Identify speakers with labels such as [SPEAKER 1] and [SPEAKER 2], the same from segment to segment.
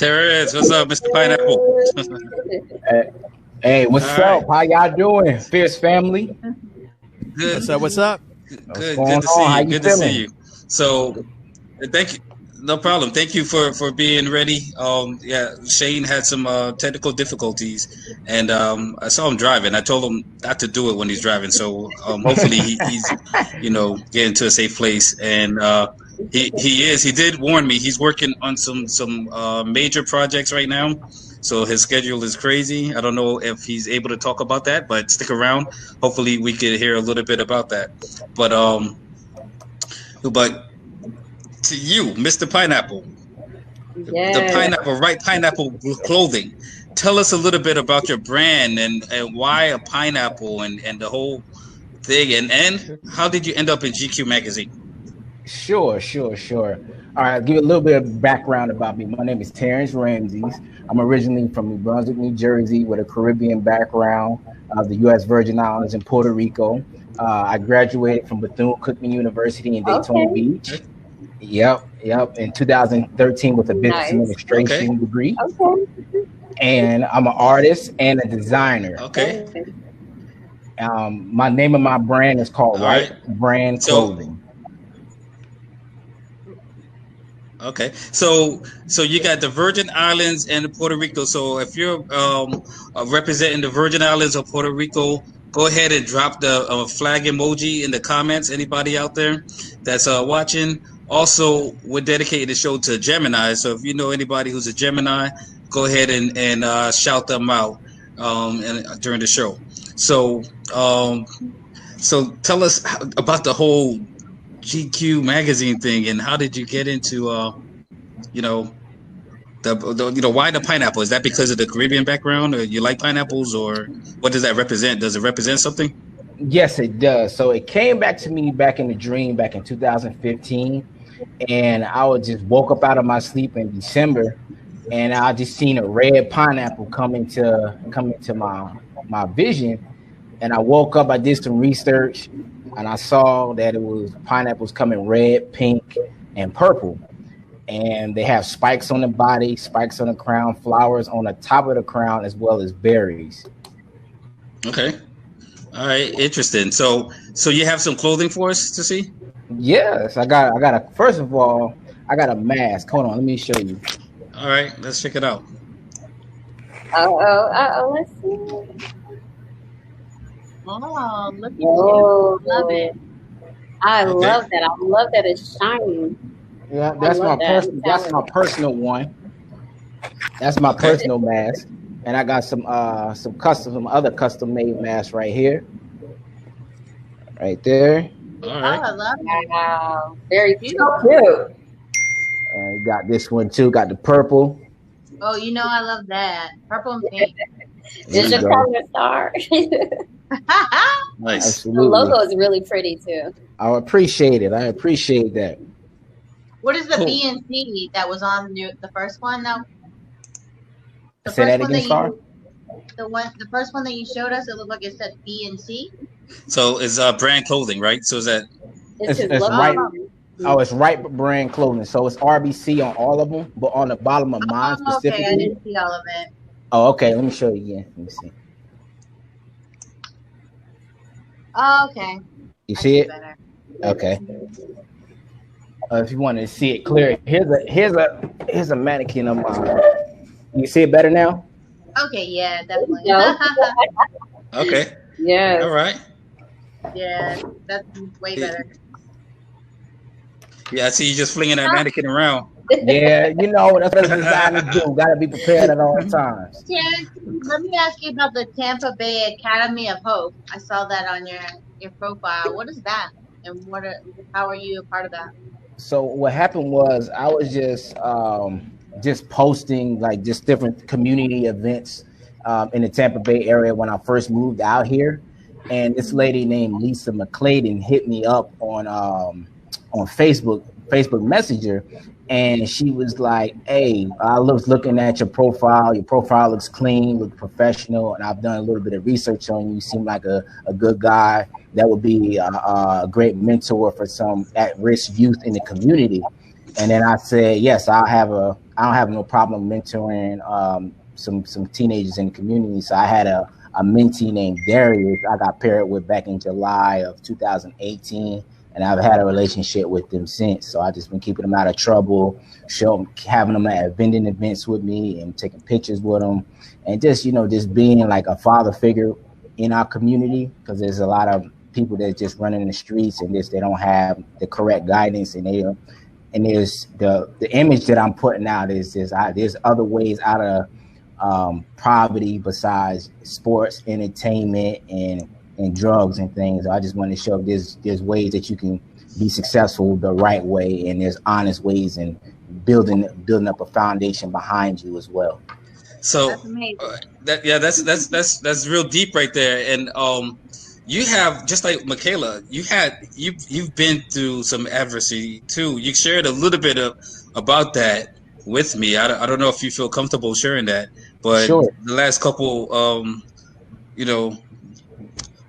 [SPEAKER 1] Terrance, what's up, Mr. Pineapple?
[SPEAKER 2] Hey, what's up? How y'all doing, Fierce family?
[SPEAKER 1] Good.
[SPEAKER 3] What's up?
[SPEAKER 1] Good to see you. Good to see you. So, thank you. No problem. Thank you for being ready. Yeah, Shane had some technical difficulties, and I saw him driving. I told him not to do it when he's driving. So hopefully he's getting to a safe place. And he is. He did warn me. He's working on some major projects right now. So his schedule is crazy. I don't know if he's able to talk about that, but stick around. Hopefully we can hear a little bit about that. But to you, Mr. Pineapple, the pineapple, right? Pineapple clothing. Tell us a little bit about your brand and why a pineapple and the whole thing. And how did you end up in GQ magazine?
[SPEAKER 2] Sure. All right, I'll give you a little bit of background about me. My name is Terrance Ramses. I'm originally from New Brunswick, New Jersey, with a Caribbean background, the U.S. Virgin Islands and Puerto Rico. I graduated from Bethune-Cookman University in Daytona Beach. Yep. In 2013 with a business administration degree. And I'm an artist and a designer. My name of my brand is called Right Brand Clothing.
[SPEAKER 1] Okay, so you got the Virgin Islands and Puerto Rico. So if you're representing the Virgin Islands or Puerto Rico, go ahead and drop the flag emoji in the comments. Anybody out there that's watching? Also, we're dedicating the show to Gemini. So if you know anybody who's a Gemini, go ahead and shout them out during the show. So tell us about the whole GQ magazine thing, and how did you get into why the pineapple? Is that because of the Caribbean background, or you like pineapples, or what does that represent? Does it represent something?
[SPEAKER 2] Yes, it does. So it came back to me back in the dream back in 2015, and I was just woke up out of my sleep in December, and I just seen a red pineapple come into my vision, and I woke up. I did some research. And I saw that it was pineapples coming red, pink, and purple. And they have spikes on the body, spikes on the crown, flowers on the top of the crown, as well as berries.
[SPEAKER 1] Okay. All right. Interesting. So you have some clothing for us to see?
[SPEAKER 2] Yes. First of all, I got a mask. Hold on. Let me show you.
[SPEAKER 1] All right. Let's check it out.
[SPEAKER 4] Let's see. Oh, look at you. Love it. I love that. I love that it's shining.
[SPEAKER 2] Yeah, that's my personal one. That's my personal mask. And I got some other custom made masks right here. Right there.
[SPEAKER 1] All right.
[SPEAKER 4] Oh, I love it. Wow. Very beautiful.
[SPEAKER 2] Cute. And got this one too, got the purple.
[SPEAKER 4] Oh, I love that. Purple and pink.
[SPEAKER 5] It's your color star.
[SPEAKER 1] Nice.
[SPEAKER 2] Absolutely.
[SPEAKER 5] The logo is really pretty too.
[SPEAKER 2] I appreciate it. I appreciate that.
[SPEAKER 4] What is the B and C that was on the first one though?
[SPEAKER 2] Say that again, Star?
[SPEAKER 4] The first one that you showed us, it looked like it said B and C.
[SPEAKER 1] So it's brand clothing, right? So is that?
[SPEAKER 5] It's
[SPEAKER 2] right. Oh, it's Right Brand Clothing. So it's RBC on all of them, but on the bottom of mine specifically.
[SPEAKER 4] Okay, I didn't see all of it.
[SPEAKER 2] Oh, okay. Let me show you again. Let me see.
[SPEAKER 4] Oh, okay.
[SPEAKER 2] You see it? Okay. If you want to see it clear, here's a mannequin of mine. You see it better now?
[SPEAKER 4] Okay, yeah, definitely.
[SPEAKER 1] Okay.
[SPEAKER 5] Yeah.
[SPEAKER 1] All right.
[SPEAKER 4] Yeah, that's way better.
[SPEAKER 1] Yeah, I see you just flinging that mannequin around.
[SPEAKER 2] Yeah, that's what designers do. Got to be prepared at all times.
[SPEAKER 4] Terrance, let me ask you about the Tampa Bay Academy of Hope. I saw that on your profile. What is that, and how are you a part of that?
[SPEAKER 2] So what happened was I was just posting like just different community events in the Tampa Bay area when I first moved out here, and this lady named Lisa McCladen hit me up on Facebook Messenger, and she was like, "Hey, I was looking at your profile. Your profile looks clean, looks professional, and I've done a little bit of research on you. You seem like a good guy that would be a great mentor for some at-risk youth in the community." And then I said, yes, I don't have no problem mentoring some teenagers in the community. So I had a mentee named Darius I got paired with back in July of 2018. And I've had a relationship with them since. So I just been keeping them out of trouble, having them at vending events with me and taking pictures with them. And just, just being like a father figure in our community, because there's a lot of people that just run in the streets and they don't have the correct guidance, and there's the image that I'm putting out is there's other ways out of poverty besides sports, entertainment, and drugs and things. I just want to show there's ways that you can be successful the right way, and there's honest ways and building up a foundation behind you as well.
[SPEAKER 1] So that's real deep right there. And you have, just like Michaela, you've been through some adversity too. You shared a little bit about that with me. I don't know if you feel comfortable sharing that, but
[SPEAKER 2] sure.
[SPEAKER 1] The last couple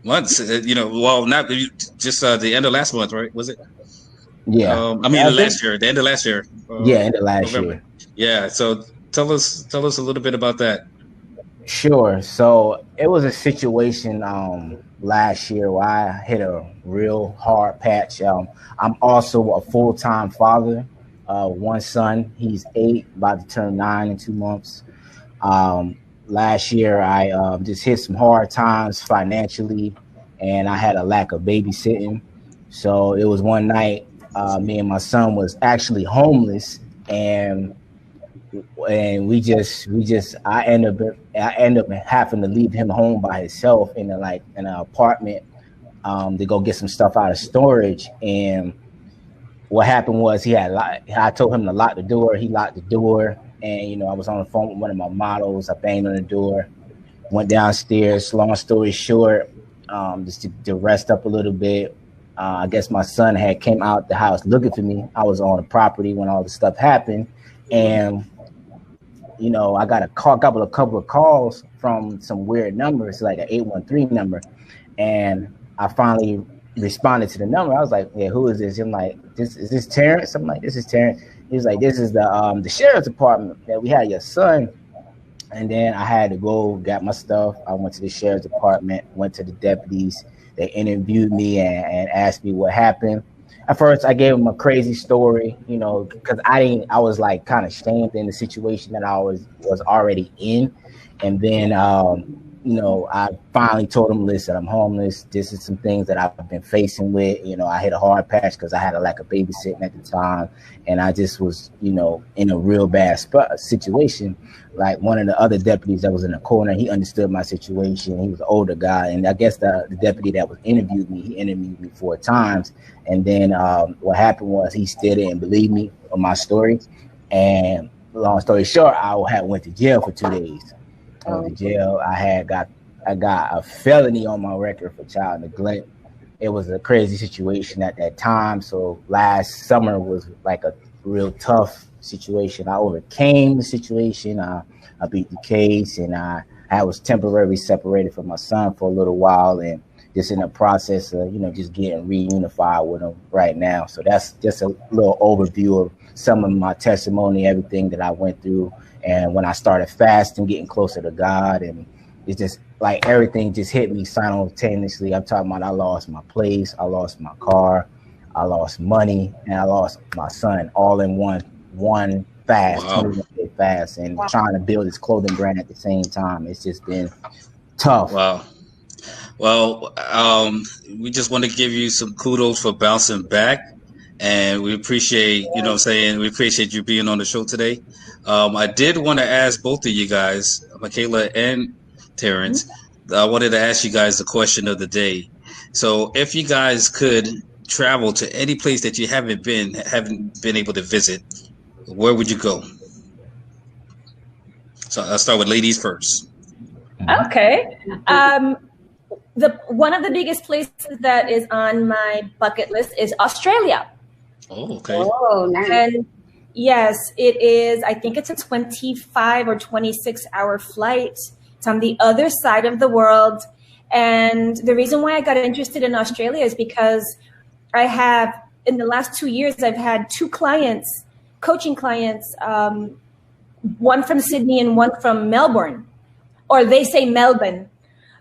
[SPEAKER 1] months, well, not just the end of last month, right? Was it?
[SPEAKER 2] Yeah.
[SPEAKER 1] Last year, the end of last year.
[SPEAKER 2] End of last year.
[SPEAKER 1] Yeah. So tell us a little bit about that.
[SPEAKER 2] Sure. So it was a situation last year where I hit a real hard patch. I'm also a full-time father. One son, he's 8, about to turn 9 in 2 months. Last year, I just hit some hard times financially, and I had a lack of babysitting. So it was one night, me and my son was actually homeless, and I end up having to leave him home by himself in an apartment to go get some stuff out of storage. And what happened was I told him to lock the door. He locked the door. And, I was on the phone with one of my models. I banged on the door, went downstairs. Long story short, just to rest up a little bit. I guess my son had came out the house looking for me. I was on the property when all this stuff happened. And, I got a couple of calls from some weird numbers, like an 813 number. And I finally responded to the number. I was like, yeah, who is this? I'm like, is this Terrance? I'm like, this is Terrance. He was like, this is the sheriff's department that we had your son. And then I had to go get my stuff. I went to the sheriff's department, went to the deputies. They interviewed me and asked me what happened. At first, I gave them a crazy story, because I was like kind of shamed in the situation that I was already in. And then, I finally told them, listen, I'm homeless. This is some things that I've been facing with. I hit a hard patch because I had a lack of babysitting at the time. And I just was, in a real bad situation. Like one of the other deputies that was in the corner, he understood my situation. He was an older guy. And I guess the deputy that was he interviewed me 4 times. And then what happened was he still didn't believe me on my story. And long story short, I went to jail for 2 days. I went to jail. I got a felony on my record for child neglect. It was a crazy situation at that time. So last summer was like a real tough situation. I overcame the situation. I beat the case, and I was temporarily separated from my son for a little while, and just in the process of just getting reunified with him right now. So that's just a little overview of some of my testimony, everything that I went through. And when I started fasting, getting closer to God, and it's just like everything just hit me simultaneously. I'm talking about I lost my place, I lost my car, I lost money, and I lost my son all in one fast,
[SPEAKER 1] wow.
[SPEAKER 2] 21-day fast, and trying to build this clothing brand at the same time. It's just been tough.
[SPEAKER 1] Wow. Well, we just want to give you some kudos for bouncing back. And we appreciate, we appreciate you being on the show today. I did want to ask both of you guys, Michaela and Terrance, I wanted to ask you guys the question of the day. So if you guys could travel to any place that you haven't been able to visit, where would you go? So I'll start with ladies first.
[SPEAKER 5] Okay. One of the biggest places that is on my bucket list is Australia.
[SPEAKER 1] Oh, okay.
[SPEAKER 5] Oh, nice. And yes, it is. I think it's a 25 or 26-hour flight. It's on the other side of the world. And the reason why I got interested in Australia is because in the last 2 years, I've had 2 clients coaching clients, one from Sydney and one from Melbourne, or they say Melbourne.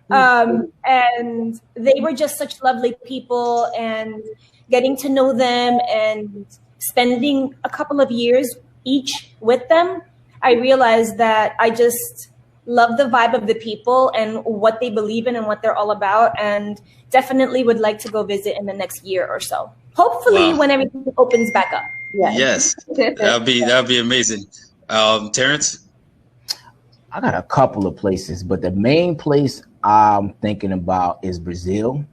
[SPEAKER 5] And they were just such lovely people, and getting to know them and spending a couple of years each with them, I realized that I just love the vibe of the people and what they believe in and what they're all about, and definitely would like to go visit in the next year or so. Hopefully when everything opens back up.
[SPEAKER 1] Yes, that'd be amazing. Terrance?
[SPEAKER 2] I got a couple of places, but the main place I'm thinking about is Brazil.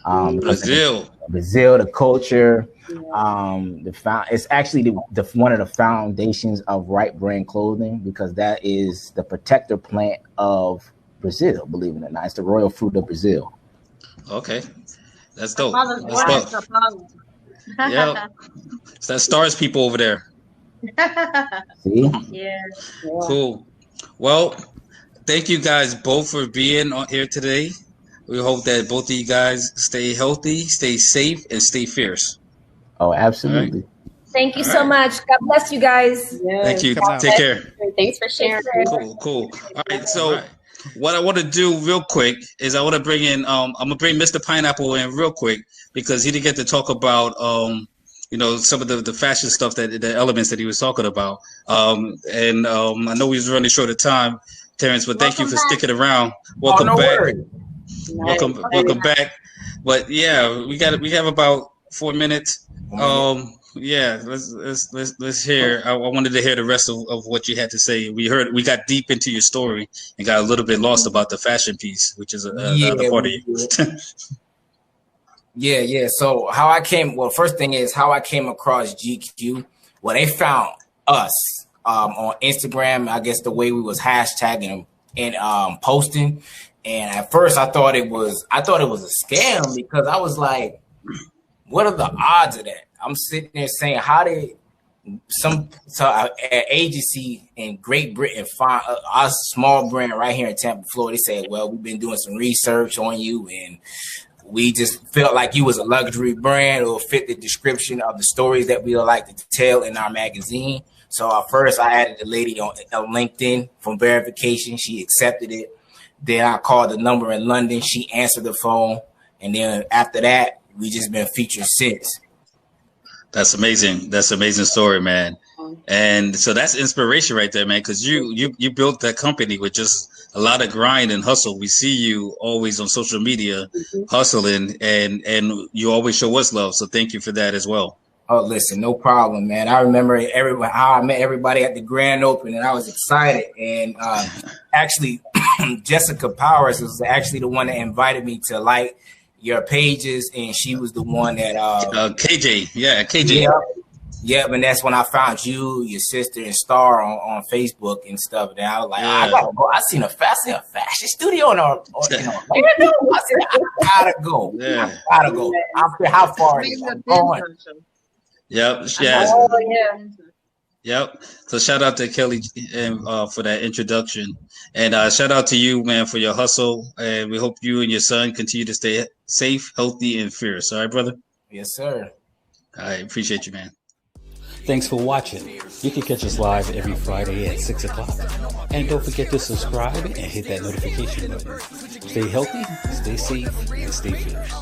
[SPEAKER 1] Brazil,
[SPEAKER 2] the culture. It's actually the one of the foundations of Right Brand Clothing, because that is the protector plant of Brazil. Believe it or not, it's the royal fruit of Brazil.
[SPEAKER 1] Okay, that's dope. That's dope. Yeah, so that stars people over there.
[SPEAKER 2] See?
[SPEAKER 4] Yeah.
[SPEAKER 1] Cool. Well, thank you guys both for being on here today. We hope that both of you guys stay healthy, stay safe, and stay fierce.
[SPEAKER 2] Oh, absolutely.
[SPEAKER 1] Right.
[SPEAKER 5] Thank you so much. God bless you guys.
[SPEAKER 4] Yes.
[SPEAKER 1] Thank you. Take care.
[SPEAKER 4] Thanks for sharing.
[SPEAKER 1] Cool. All right. So what I want to do real quick is I want to bring in, I'm going to bring Mr. Pineapple in real quick, because he didn't get to talk about, some of the fashion stuff, the elements that he was talking about. I know he's running short of time, Terrance, but thank you for sticking around. Welcome back. Welcome back. But yeah, we have about 4 minutes. Let's hear. I wanted to hear the rest of what you had to say. We got deep into your story and got a little bit lost about the fashion piece, which is another part of you.
[SPEAKER 3] Yeah. So first thing is how I came across GQ. Well, they found us on Instagram. I guess the way we was hashtagging and posting. And at first, I thought it was a scam, because I was like, "What are the odds of that?" I'm sitting there saying, "How did an agency in Great Britain find a small brand right here in Tampa, Florida?" They said, "Well, we've been doing some research on you, and we just felt like you was a luxury brand or fit the description of the stories that we would like to tell in our magazine." So at first, I added the lady on LinkedIn for verification. She accepted it. Then I called the number in London. She answered the phone. And then after that, we just been featured since.
[SPEAKER 1] That's amazing. That's an amazing story, man. And so that's inspiration right there, man, because you built that company with just a lot of grind and hustle. We see you always on social media hustling, and you always show us love. So thank you for that as well.
[SPEAKER 3] Oh, listen, no problem, man. I remember how I met everybody at the grand opening, and I was excited. And actually, Jessica Powers was actually the one that invited me to like your pages, and she was the one that
[SPEAKER 1] KJ.
[SPEAKER 3] Yeah, and that's when I found you, your sister, and Star on Facebook and stuff. And I was like, I gotta go. I seen a fashion studio in Orlando. I said, I gotta go.
[SPEAKER 1] Yeah.
[SPEAKER 3] I gotta go. How far is it? I'm going.
[SPEAKER 1] Yep. Yes.
[SPEAKER 4] Oh, yeah.
[SPEAKER 1] Yep. So shout out to Kelly for that introduction, and shout out to you, man, for your hustle. And we hope you and your son continue to stay safe, healthy, and fierce. All right, brother.
[SPEAKER 3] Yes, sir.
[SPEAKER 1] I appreciate you, man.
[SPEAKER 6] Thanks for watching. You can catch us live every Friday at 6 o'clock. And don't forget to subscribe and hit that notification button. Stay healthy, stay safe, and stay fierce.